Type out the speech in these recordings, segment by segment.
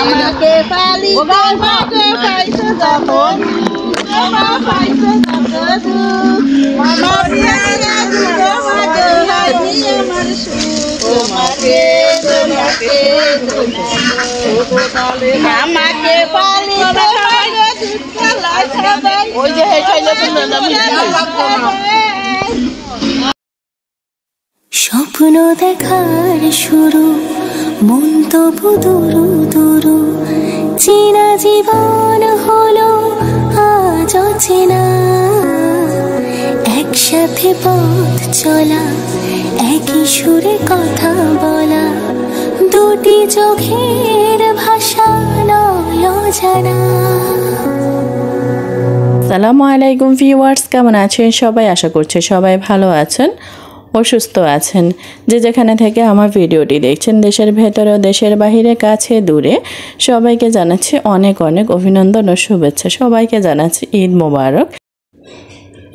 আমাকে পালিতে মাকে পাইছো যখন মা পাইছো আমাকে পালিতে ওই যে স্বপ্ন দেখার শুরু মন তবু দুরু দুরু চেনা জীবন হলো আজ অচেনা একসাথে পথ চলা একই সুরে কথা বলা দুটি চোখের ভাষা নয় অজানা। আসসালামু আলাইকুম ভিউয়ার্স, কেমন আছেন সবাই? আশা করছি সবাই ভালো আছেন ও সুস্থ আছেন। যে যেখানে থেকে আমার ভিডিওটি দেখছেন, দেশের ভেতরে ও দেশের বাহিরে, কাছে দূরে, সবাইকে জানাচ্ছি অনেক অনেক অভিনন্দন ও শুভেচ্ছা। সবাইকে জানাচ্ছি ঈদ মোবারক।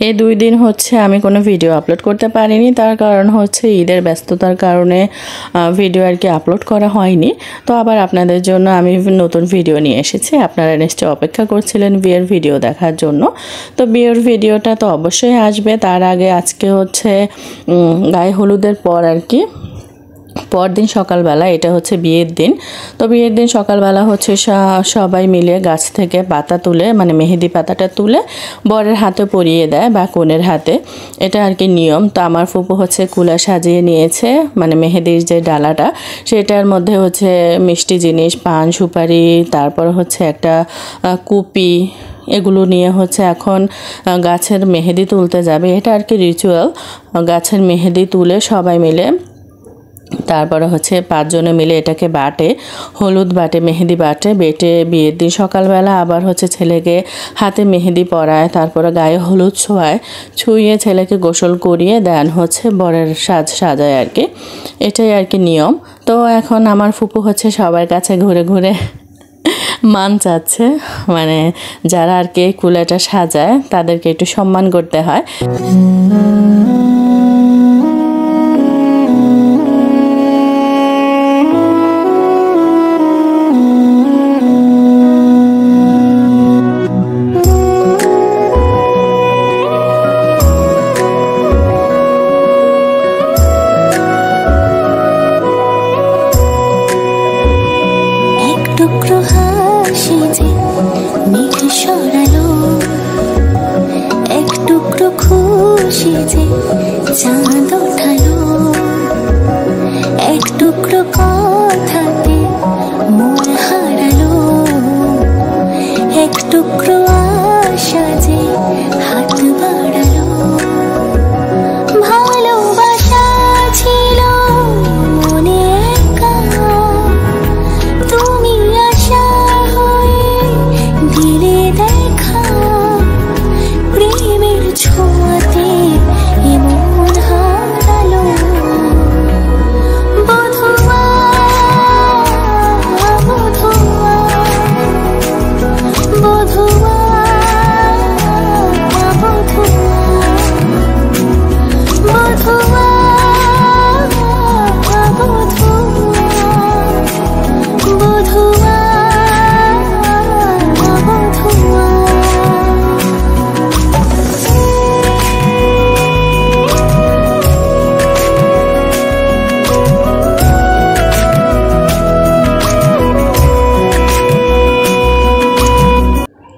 এই 2 দিন হচ্ছে আমি কোনো ভিডিও আপলোড করতে পারিনি, তার কারণ হচ্ছে ঈদের ব্যস্ততার কারণে ভিডিও আর কি আপলোড করা হয়নি। তো আবার আপনাদের জন্য আমি নতুন ভিডিও নিয়ে এসেছি। আপনারা নিশ্চয়ই অপেক্ষা করছিলেন বিয়ের ভিডিও দেখার জন্য। তো বিয়ের ভিডিওটা তো অবশ্যই আসবে। তার আগে আজকে হচ্ছে গায়ে হলুদের পর আর কি পরদিন সকালবেলা, এটা হচ্ছে বিয়ের দিন। তো বিয়ের দিন সকালবেলা হচ্ছে সবাই মিলে গাছ থেকে পাতা তুলে, মানে মেহেদি পাতাটা তুলে বরের হাতে পরিয়ে দেয় বা কনের হাতে, এটা আর কি নিয়ম। তো আমার ফুপু হচ্ছে কুলা সাজিয়ে নিয়েছে, মানে মেহেদির যে ডালাটা সেটার মধ্যে হচ্ছে মিষ্টি জিনিস, পান সুপারি, তারপর হচ্ছে একটা কুপি, এগুলো নিয়ে হচ্ছে এখন গাছের মেহেদি তুলতে যাবে। এটা আর কি রিচুয়াল। গাছের মেহেদি তুলে সবাই মিলে তারপরে হচ্ছে 5 জনে মিলে এটাকে বাটে, হলুদ বাটে, মেহেদি বাটে, বেটে বিয়ের দিন সকালবেলা আবার হচ্ছে ছেলেকে হাতে মেহেদি পরায়, তারপরে গায়ে হলুদ ছোঁয়ায়, ছুঁয়ে ছেলেকে গোসল করিয়ে দেন হচ্ছে বরের সাজায় আর কি। এটাই আর কি নিয়ম। তো এখন আমার ফুপু হচ্ছে সবার কাছে ঘুরে ঘুরে মান চাচ্ছে, মানে যারা আর কি কুলাটা সাজায় তাদেরকে একটু সম্মান করতে হয়। টুকরো হাসি যে মেঘ সরালো, এক টুকরো খুশি যে চাঁদ ওঠালো, এক টুকরো কথাতে মন হারালো, এক টুকরো আশা যে হাত বাড়ালো। ভালোবাসা ছিল মনে একা, তুমি আশা হয়ে দিলে দেখা, প্রেমের ছোঁয়াতে এমন হারালো। বধুয়া বধুয়া বধুয়া বধুয়া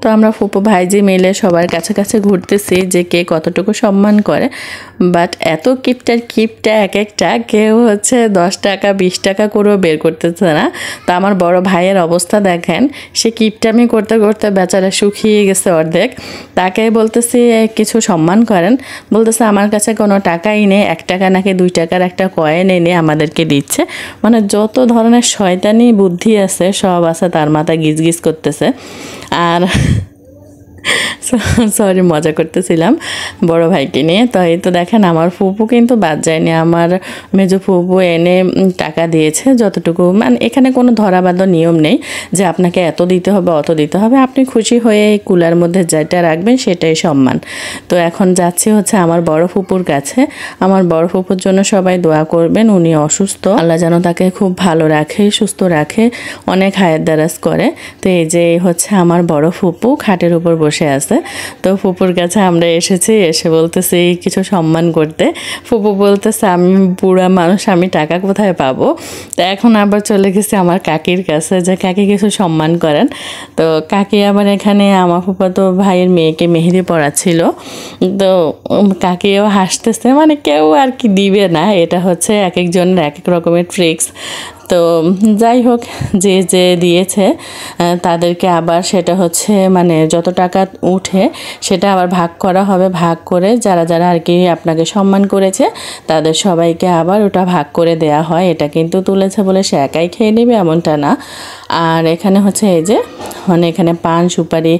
তো আমরা ফুপু ভাইজি মিলে সবার কাছে কাছে ঘুরতেছি যে কে কতটুকু সম্মান করে। বাট এত কিপটা এক একটা, কেউ হচ্ছে 10 টাকা 20 টাকা করেও বের করতেছে না। তো আমার বড় ভাইয়ের অবস্থা দেখেন, সে কিপটামি করতে করতে বেচারা শুকিয়ে গেছে অর্ধেক। তাকে বলতেছি কিছু সম্মান করেন, বলতেছে আমার কাছে কোনো টাকাই নেই, 1 টাকা নাকি 2 টাকার একটা কয়েন এনে আমাদেরকে দিচ্ছে। মানে যত ধরনের শয়তানি বুদ্ধি আছে সব আছে তার মাথায় গিজগিজ করতেছে। আর সরি, মজা করতেছিলাম বড় ভাইকে নিয়ে। তো এই তো দেখেন আমার ফুপু কিন্তু বাদ যায়নি, আমার মেজো ফুপু এনে টাকা দিয়েছে যতটুকু, মানে এখানে কোনো ধরাবাঁধা নিয়ম নেই যে আপনাকে এত দিতে হবে অত দিতে হবে, আপনি খুশি হয়ে এই কুলার মধ্যে যেটা রাখবেন সেটাই সম্মান। তো এখন যাচ্ছি হচ্ছে আমার বড় ফুপুর কাছে। আমার বড় ফুপুর জন্য সবাই দোয়া করবেন, উনি অসুস্থ, আল্লাহ যেন তাকে খুব ভালো রাখে, সুস্থ রাখে, অনেক হায়াত দারাজ করে। তো এই যে হচ্ছে আমার বড় ফুপু খাটের উপর বসে আছে। তো ফুপুর কাছে আমরা এসেছি, এসে বলতেছি কিছু সম্মান করতে। ফুপু বলতেছে আমি বুড়া মানুষ, আমি টাকা কোথায় পাবো। তো এখন আবার চলে গেছি আমার কাকির কাছে যে কাকি কিছু সম্মান করেন। তো কাকি আবার এখানে আমার ফুফাতো ভাইয়ের মেয়েকে মেহেদি পড়াচ্ছিল। তো কাকিও হাসতেছে, মানে কেউ আর কি দিবে না, এটা হচ্ছে এক একজনের এক এক রকমের ট্রিক্স। তো যাই হোক, যে যে দিয়েছে তাদেরকে আবার সেটা হচ্ছে মানে যত টাকা উঠে সেটা আবার ভাগ করা হবে, ভাগ করে যারা যারা আর কি আপনাকে সম্মান করেছে তাদের সবাইকে আবার ওটা ভাগ করে দেয়া হয়। এটা কিন্তু তুলেছে বলে সে একাই খেয়ে নেবে এমনটা না। আর এখানে হচ্ছে এই যে মানে এখানে পান সুপারি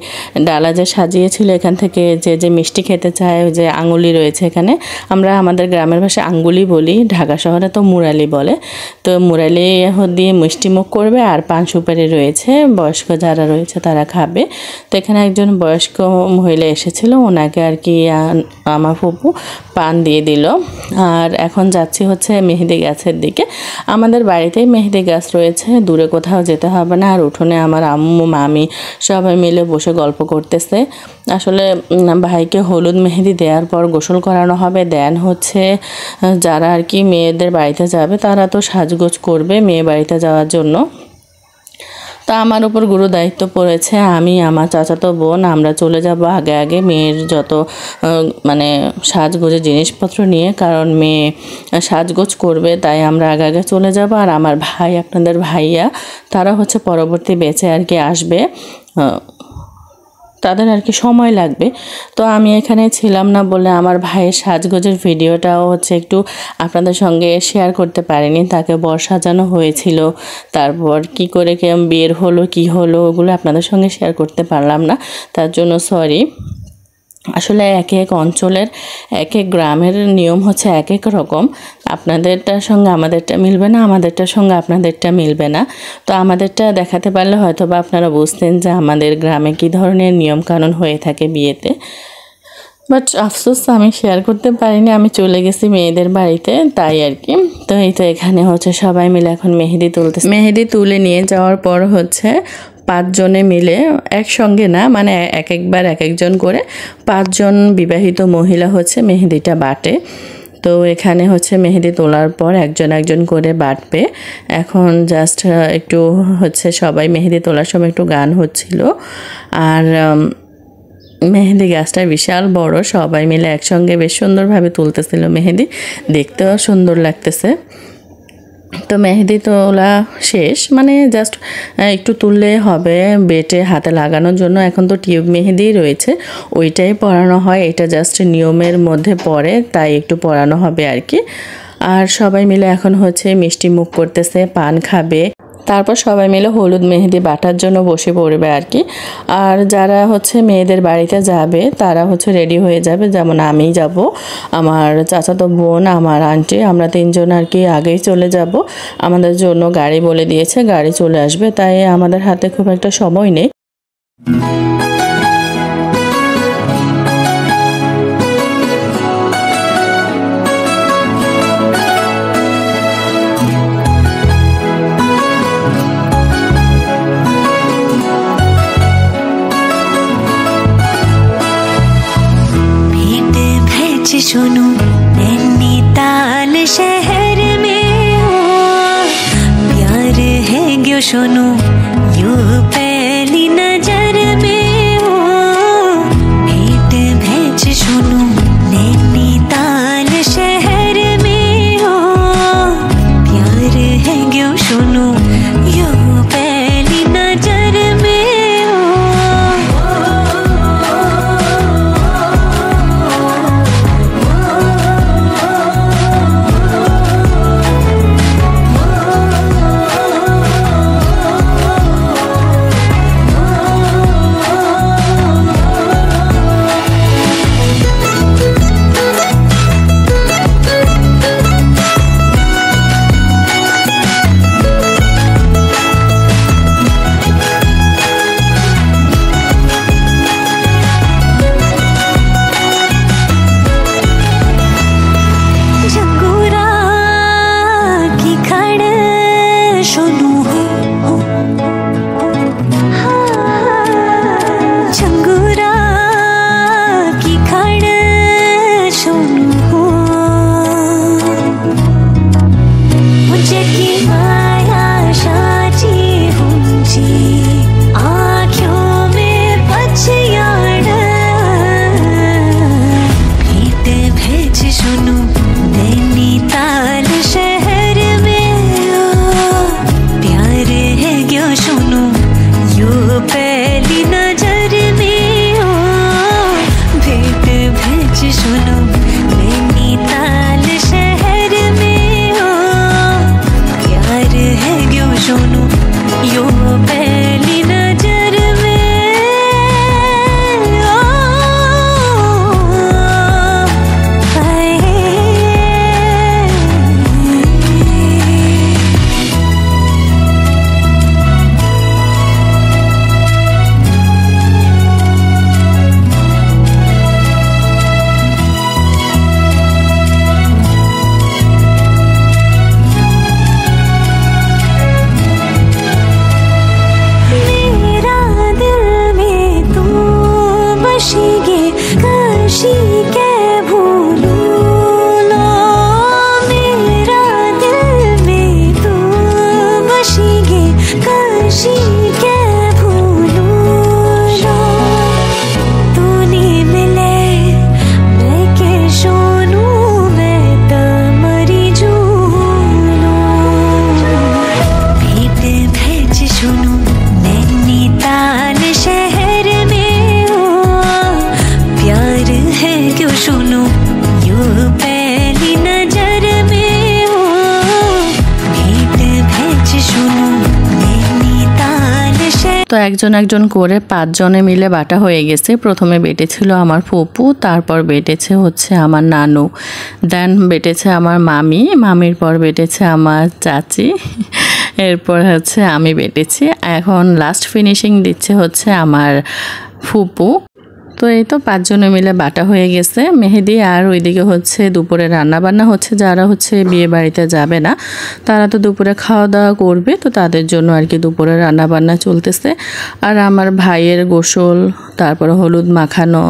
ডালা যে সাজিয়েছিল, এখান থেকে যে যে মিষ্টি খেতে চায়, ওই যে আঙ্গুলি রয়েছে এখানে, আমরা আমাদের গ্রামের ভাষায় আঙ্গুলি বলি, ঢাকা শহরে তো মুরালি বলে। তো মুরালি দিয়ে মিষ্টি মুখ করবে আর পান সুপারি রয়েছে, বয়স্ক যারা রয়েছে তারা খাবে। তো এখানে একজন বয়স্ক মহিলা এসেছিল, ওনাকে আর কি আমার ফুপু পান দিয়ে দিল। আর এখন যাচ্ছি হচ্ছে মেহেদি গাছের দিকে। আমাদের বাড়িতেই মেহেদি গাছ রয়েছে, দূরে কোথাও যেতে হবে না। আর উঠোনে আমার আম্মু মামি সবাই মিলে বসে গল্প করতেছে। আসলে ভাইকে হলুদ মেহেদি দেওয়ার পর গোসল করানো হবে, দেন হচ্ছে যারা আর কি মেয়েদের বাড়িতে যাবে তারা তো সাজগোজ করবে মেয়ে বাড়িতে যাওয়ার জন্য। তা আমার উপর গুরু দায়িত্ব পড়েছে, আমি আমার চাচাতো বোন আমরা চলে যাব আগে আগে মেয়ের যত মানে সাজগোজের জিনিসপত্র নিয়ে, কারণ মেয়ে সাজগোজ করবে তাই আমরা আগে আগে চলে যাব। আর আমার ভাই, আপনাদের ভাইয়া, তারা হচ্ছে পরবর্তী বেঁচে আর কি আসবে, তাদের আর কি সময় লাগবে। তো আমি এখানে ছিলাম না বলে আমার ভাইয়ের সাজগোজের ভিডিওটাও হচ্ছে একটু আপনাদের সঙ্গে শেয়ার করতে পারিনি। তাকে বর সাজানো হয়েছিল, তারপর কি করে বের হলো কি হলো ওগুলো আপনাদের সঙ্গে শেয়ার করতে পারলাম না, তার জন্য সরি। আসলে এক এক অঞ্চলের এক এক গ্রামের নিয়ম হচ্ছে এক এক রকম, আপনাদেরটার সঙ্গে আমাদেরটা মিলবে না, আমাদেরটার সঙ্গে আপনাদেরটা মিলবে না। তো আমাদেরটা দেখাতে পারলে হয়তো বা আপনারা বুঝতেন যে আমাদের গ্রামে কী ধরনের নিয়মকানুন হয়ে থাকে বিয়েতে। বাট আফসোস আমি শেয়ার করতে পারিনি, আমি চলে গেছি মেয়েদের বাড়িতে, তাই আর কি। তো এই তো এখানে হচ্ছে সবাই মিলে এখন মেহেদি তুলতেছে। মেহেদি তুলে নিয়ে যাওয়ার পর হচ্ছে 5 জনে মিলে একসঙ্গে না, মানে এক একবার এক একজন করে 5 জন বিবাহিত মহিলা হচ্ছে মেহেদিটা বাটে। তো এখানে হচ্ছে মেহেদি তোলার পর একজন একজন করে বাটবে। এখন জাস্ট একটু হচ্ছে সবাই মেহেদি তোলার সময় একটু গান হচ্ছিল। আর মেহেদি গাছটা বিশাল বড়, সবাই মিলে একসঙ্গে বেশ সুন্দরভাবে তুলতেছিল মেহেদি, দেখতেও সুন্দর লাগতেছে। তো মেহেদি তোলা শেষ, মানে জাস্ট একটু তুললে হবে বেটে হাতে লাগানোর জন্য। এখন তো টিউব মেহেদি রয়েছে, ওইটাই পরানো হয়, এটা জাস্ট নিয়মের মধ্যে পড়ে তাই একটু পরানো হবে আর কি। আর সবাই মিলে এখন হচ্ছে মিষ্টি মুখ করতেছে, পান খাবে, তারপর সবাই মিলে হলুদ মেহেদি বাটার জন্য বসে পড়বে আর কি। আর যারা হচ্ছে মেয়েদের বাড়িতে যাবে তারা হচ্ছে রেডি হয়ে যাবে, যেমন আমি যাব, আমার চাচাতো বোন, আমার আন্টি, আমরা 3 জন আর কি আগেই চলে যাব। আমাদের জন্য গাড়ি বলে দিয়েছে, গাড়ি চলে আসবে, তাই আমাদের হাতে খুব একটা সময় নেই। सुनो नैनीताल शहर में हो प्यार है क्यों सुनो यू पहली नजर में हो भेंट भेज सुनो नैनीताल शहर में हो प्यार है क्यों सुनो यू पहली नजर में चंगुरा की खड़ सोनू मुझे की माया साची हुंची आँखों में पछयाड़ भेंट भेज सुनू नैनीताल शहर में प्यार है क्यों सुनू यो पहली नजर में भेंट भेज सुनू नैनीताल शहर में प्यार है क्यों सुनू यो पहली नजर में काशी के भूलू लो मेरा दिल में तू बसीगे काशी के भूलू लो तूने मिले मैं के सोनू मैं तो मरी झूलो भेंट भेज सुनू नैनीताल शहर में प्यार है क्यों सुनू यो पहली नजर में भेंट भेज सुनू नैनीताल शहर। তো একজন একজন করে 5 জনে মিলে বাটা হয়ে গেছে। প্রথমে বেটেছিল আমার ফুপু, তারপর বেটেছে হচ্ছে আমার নানু, দেন বেটেছে আমার মামি, মামির পর বেটেছে আমার চাচি, এরপর হচ্ছে আমি বেটেছি। এখন লাস্ট ফিনিশিং দিচ্ছে হচ্ছে আমার ফুপু। তো এই তো 5 জনে মিলে বাটা হয়ে গেছে। মেহেদি আর ওইদিকে হচ্ছে দুপুরে রান্না বান্না হচ্ছে। যারা হচ্ছে বিয়ে বাড়িতে যাবে না তারা তো দুপুরে খাওয়া দাওয়া করবে, তো তাদের জন্য আর কি দুপুরে রান্না বান্না চলতেছে। আর আমার ভাইয়ের গোসল, তারপর হলুদ মাখানো,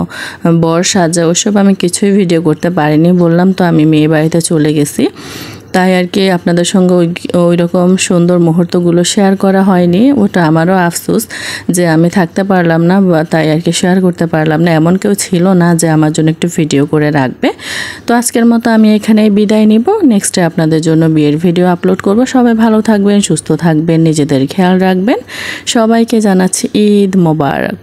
বর সাজা, ওসব আমি কিছুই ভিডিও করতে পারিনি। বললাম তো আমি মেয়ে বাড়িতে চলে গেছি, তাই আর কি আপনাদের সঙ্গে ওই রকম সুন্দর মুহূর্তগুলো শেয়ার করা হয়নি। ওটা আমারও আফসোস যে আমি থাকতে পারলাম না, তাই আর কি শেয়ার করতে পারলাম না। এমন কেউ ছিল না যে আমার জন্য একটু ভিডিও করে রাখবে। তো আজকের মতো আমি এখানেই বিদায় নিব। নেক্সটে আপনাদের জন্য বিয়ের ভিডিও আপলোড করব। সবাই ভালো থাকবেন, সুস্থ থাকবেন, নিজেদের খেয়াল রাখবেন। সবাইকে জানাচ্ছি ঈদ মোবারক।